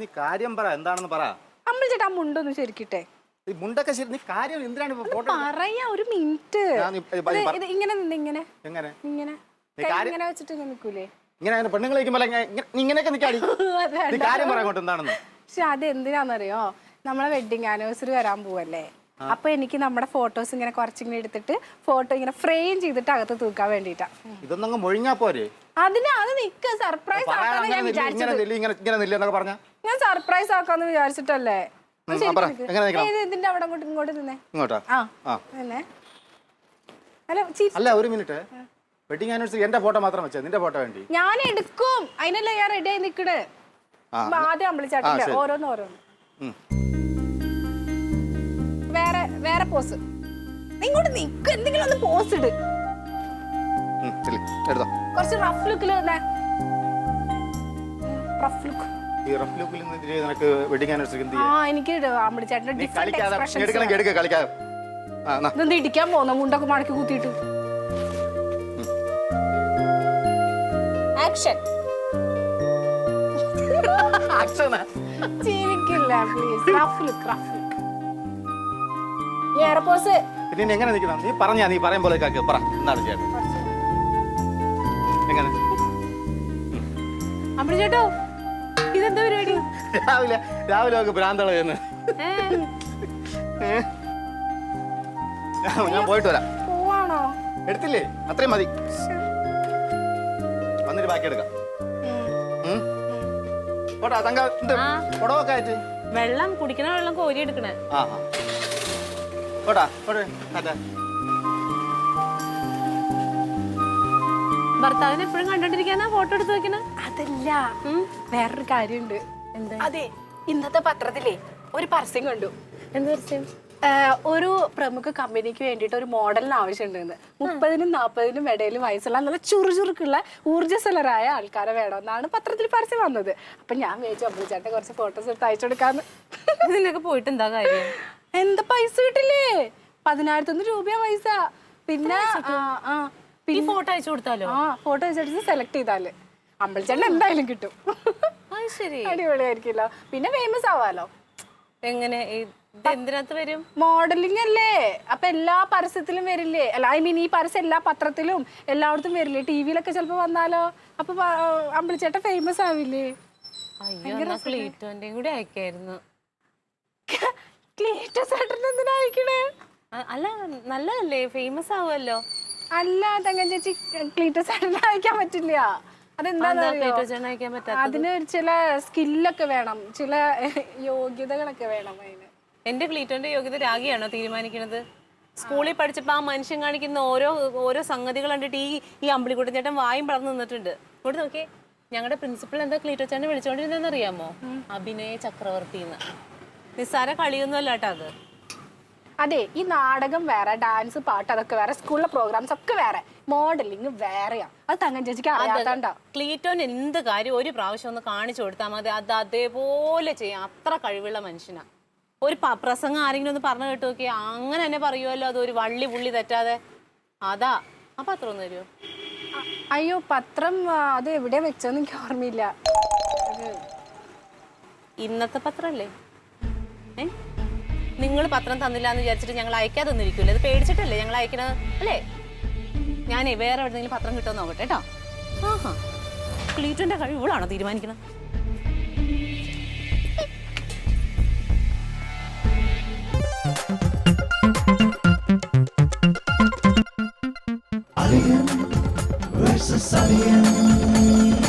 നീ കാര്യം പറ, എന്താണെന്ന് പറ. അമ്മ ചേട്ടാ മുണ്ടൊന്ന് ശരിക്കിട്ടെ. ഈ മുണ്ടൊക്കെ ശരി, നീ കാര്യം എന്തിനാണ് ഇപ്പൊ ഫോട്ടോ പറയാ? ഒരു മിനിറ്റ്. ഇങ്ങനെ നിന്ന് ഇങ്ങനെ ഇങ്ങനെ ഇങ്ങനെ വെച്ചിട്ട് ഇങ്ങനെ നിൽക്കൂലേ? ഇങ്ങനെ പെണ്ണുങ്ങളെ ഇങ്ങനെയൊക്കെ നിൽക്കാടി. നീ കാര്യം പറ അങ്ങോട്ട് എന്താണെന്ന്. പക്ഷെ അത് എന്തിനാന്നറിയോ, നമ്മളെ വെഡിങ് ആനിവേഴ്സറി വരാൻ പോവല്ലേ. അപ്പൊ എനിക്ക് നമ്മുടെ ഫോട്ടോസ് ഇങ്ങനെ കുറച്ചിങ്ങനെ എടുത്തിട്ട് ഫോട്ടോ ഇങ്ങനെ ഫ്രെയിം ചെയ്തിട്ട് അകത്ത് തൂക്കാൻ വേണ്ടിട്ടാ. ഇതൊന്നും മുഴിഞ്ഞാ പോരെ? അത് നിക്ക സർപ്രൈസ് ആക്കാന്ന് ഞാൻ വിചാരിച്ചത്. ഞാൻ സർപ്രൈസ് ആക്കാന്ന് വിചാരിച്ചിട്ടല്ലേ. ഇതിന്റെ അവിടെ ഇങ്ങോട്ട് നിന്നേ. അല്ല ഒരു മിനിറ്റ്, വെഡിങ് ആനിവേഴ്സറി എന്റെ ഫോട്ടോ മാത്രം വെച്ചാ, നിന്റെ ഫോട്ടോ വേണ്ടി ഞാൻ എടുക്കും. അതിനല്ലേ ഞാൻ റെഡി ആയി നിക്കണ്. ആദ്യം അമ്പളിച്ചാട്ടില്ല, ഓരോന്ന് വേറെ പോസ്. ഇങ്ങോട്ട് നിക്ക്, എന്തെങ്കിലും ഒന്ന് പോസ് ഇട്. കുറച്ച് റഫ് ലുക്കിൽ റഫ് ലുക്ക്. ഈ റഫ് ലുക്കിൽ നിനക്ക് വെഡിങ് ആനിവേഴ്സറി എനിക്ക് അമ്പളിച്ചാട്ടിന്റെ ഡിഫറെന്റ് ഇടിക്കാൻ പോകുന്ന മുണ്ടൊക്കെ മടക്കി കുത്തിയിട്ട്. ആക്ഷൻ. ചിരിക്കില്ല please. Rough look, rough look. Pose. പിന്നെ എങ്ങനെ നിൽക്കണം? നീ പറഞ്ഞാ, നീ പറയും പോലെ പറ, എന്താണ് ചേട്ടൻ എങ്ങനെ? ചേട്ടോ ഇതെന്താ പരിപാടി? രാവിലെ ഒക്കെ ഭ്രാന്തള ചെയ്യുന്നു. ഞാൻ പോയിട്ട് വരാം. പോവാണോ? എടുത്തില്ലേ? അത്രയും മതി. വന്നിട്ട് ബാക്കി എടുക്കാം. വെള്ളം കുടിക്കണ വെള്ളം കോരി എടുക്കണേ. ഭർത്താവിനെ എപ്പോഴും കണ്ടോണ്ടിരിക്കാനാ ഫോട്ടോ എടുത്ത് വെക്കണ? അതല്ല, വേറൊരു കാര്യമുണ്ട്. അതെ, ഇന്നത്തെ പത്രത്തിലേ ഒരു പരസ്യം കണ്ടു. എന്ത് പരസ്യം? ഒരു പ്രമുഖ കമ്പനിക്ക് വേണ്ടിയിട്ട് ഒരു മോഡലിന് ആവശ്യമുണ്ടെന്ന്. 30-നും 40-നും ഇടയിൽ വയസ്സുള്ള നല്ല ചുറുചുറുക്കുള്ള ഊർജ്ജസ്വലരായ ആൾക്കാരെ വേണമെന്നാണ് പത്രത്തിൽ പരസ്യം വന്നത്. അപ്പൊ ഞാൻ വിചാരിച്ചു അമ്പളിച്ചേട്ടൻ കുറച്ച് ഫോട്ടോസ് എടുത്ത് അയച്ചു കൊടുക്കാന്ന്. ഇതിനൊക്കെ പോയിട്ട് എന്താ കാര്യം? എന്താ പൈസ കിട്ടില്ലേ? 10,000 രൂപയാ പൈസ. പിന്നെ ഫോട്ടോ അയച്ചു കൊടുത്താലോ? ഫോട്ടോ അയച്ചെടുത്ത് സെലക്ട് ചെയ്താല് അമ്പളിച്ചേട്ടൻ എന്തായാലും കിട്ടും. അടിപൊളിയായിരിക്കില്ലോ. പിന്നെ ഫേമസ് ആവാലോ. എങ്ങനെ? എന്തിനകത്ത് വരും? മോഡലിംഗ് അല്ലേ, അപ്പൊ എല്ലാ പരസ്യത്തിലും വരില്ലേ? അല്ല, ഐ മീൻ ഈ പരസ്യം എല്ലാ പത്രത്തിലും എല്ലായിടത്തും വരില്ലേ? ടിവിയിലൊക്കെ ചിലപ്പോ വന്നാലോ? അപ്പൊ അമ്പളിച്ചേട്ടൻ ഫേമസ് ആവില്ലേ? ക്ലീറ്റോന്റെയും കൂടി അയക്കായിരുന്നു. ക്ലീറ്റോസേട്ടൻ എന്തിനാ അയക്കണേ? അല്ല, നല്ലതല്ലേ, ഫേമസ് ആവുമല്ലോ. അല്ല തങ്കം ചേച്ചി, ക്ലീറ്റോസേട്ടൻ അയക്കാൻ പറ്റില്ല. അതിന് ചില സ്കില്ലൊക്കെ വേണം, ചില യോഗ്യതകളൊക്കെ വേണം. അതിന് എന്റെ ക്ലീറ്റോന്റെ യോഗ്യത രാഗിയാണോ തീരുമാനിക്കുന്നത്? സ്കൂളിൽ പഠിച്ചപ്പോ ആ മനുഷ്യൻ കാണിക്കുന്ന ഓരോ സംഗതികൾ കണ്ടിട്ട് ഈ അമ്പിളിക്കുട്ടൻ ചേട്ടൻ വായും വളർന്നു നിന്നിട്ടുണ്ട്. ഇവിടെ നോക്കിയേ, ഞങ്ങളുടെ പ്രിൻസിപ്പൾ എന്താ ക്ലീറ്റോ ചേട്ടനെ വിളിച്ചോണ്ടിരുന്നെന്ന് അറിയാമോ? അഭിനയ ചക്രവർത്തിന്ന്. നിസ്സാര കളിയൊന്നും അല്ല കേട്ടോ അത്. അതെ, ഈ നാടകം വേറെ, ഡാൻസ്, പാട്ട് അതൊക്കെ വേറെ, സ്കൂളിലെ പ്രോഗ്രാംസ് ഒക്കെ വേറെ, മോഡലിംഗ് വേറെയാ. അത് തങ്കം ചേച്ചിക്ക് അറിയാത്തണ്ടാ. ക്ലീറ്റോൻ എന്ത് കാര്യം ഒരു പ്രാവശ്യം ഒന്ന് കാണിച്ചു കൊടുത്താൽ മതി, അത് അതേപോലെ ചെയ്യാം. അത്ര കഴിവുള്ള മനുഷ്യനാ. ഒരു പ്രസംഗം ആരെങ്കിലും ഒന്ന് പറഞ്ഞു കേട്ടു നോക്കിയാ അങ്ങനെ തന്നെ പറയുമല്ലോ, അത് ഒരു വള്ളി പുള്ളി തെറ്റാതെ. അതാ. ആ പത്രം ഒന്ന് തരുമോ? അയ്യോ, പത്രം അത് എവിടെയാ വെച്ചോന്ന് എനിക്ക് ഓർമ്മയില്ല. ഇന്നത്തെ പത്രല്ലേ? നിങ്ങൾ പത്രം തന്നില്ല എന്ന് വിചാരിച്ചിട്ട് ഞങ്ങൾ അയക്കാതെ ഒന്നിരിക്കൂല്ലേ? അത് പേടിച്ചിട്ടല്ലേ ഞങ്ങൾ അയക്കണത് അല്ലേ? ഞാനേ വേറെ എവിടെയെങ്കിലും പത്രം കിട്ടുമോ നോക്കട്ടെ കേട്ടോ. ആഹാ, ക്ലീറ്റോന്റെ കഴിവുകളാണോ തീരുമാനിക്കണം? Alien versus Alien.